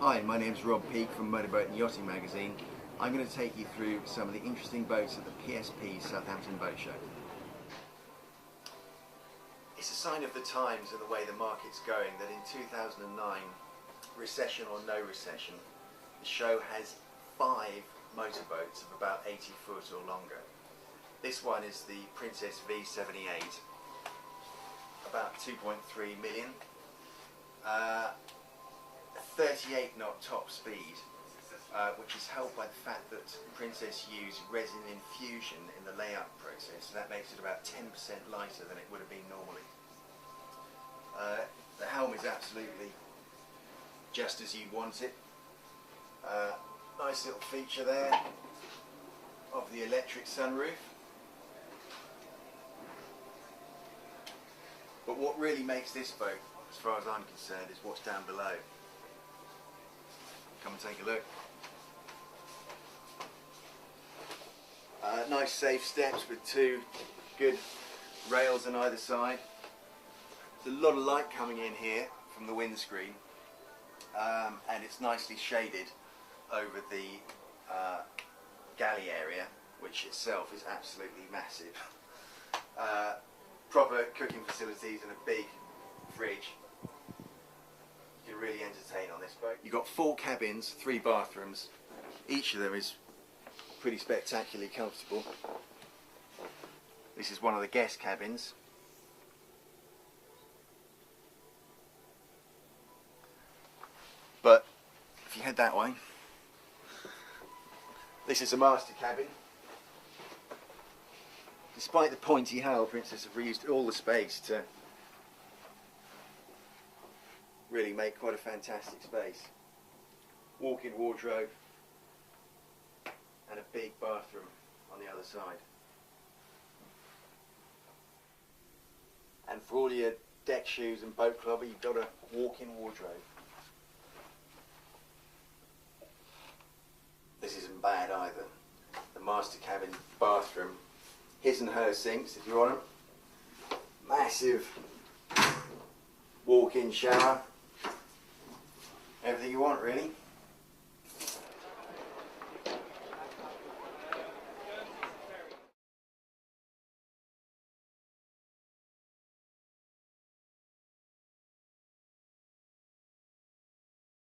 Hi, my name's Rob Peake from Motorboat and Yachting Magazine. I'm going to take you through some of the interesting boats at the PSP Southampton Boat Show. It's a sign of the times and the way the market's going that in 2009, recession or no recession, the show has 5 motorboats of about 80 foot or longer. This one is the Princess V78, about 2.3 million. 38 knot top speed, which is helped by the fact that Princess used resin infusion in the layout process, so that makes it about 10% lighter than it would have been normally. The helm is absolutely just as you'd want it. Nice little feature there of the electric sunroof. But what really makes this boat, as far as I'm concerned, is what's down below. Come and take a look. Nice safe steps with 2 good rails on either side. There's a lot of light coming in here from the windscreen, and it's nicely shaded over the galley area, which itself is absolutely massive. Proper cooking facilities and a big fridge. You can really entertain on this boat. You've got 4 cabins, 3 bathrooms. Each of them is pretty spectacularly comfortable. This is one of the guest cabins. But if you head that way, this is a master cabin. Despite the pointy hull, Princess have reused all the space to really make quite a fantastic space. Walk-in wardrobe and a big bathroom on the other side. And for all your deck shoes and boat clobber, you've got a walk-in wardrobe. This isn't bad either. The master cabin bathroom, his and her sinks if you want them. Massive walk-in shower. Everything you want, really.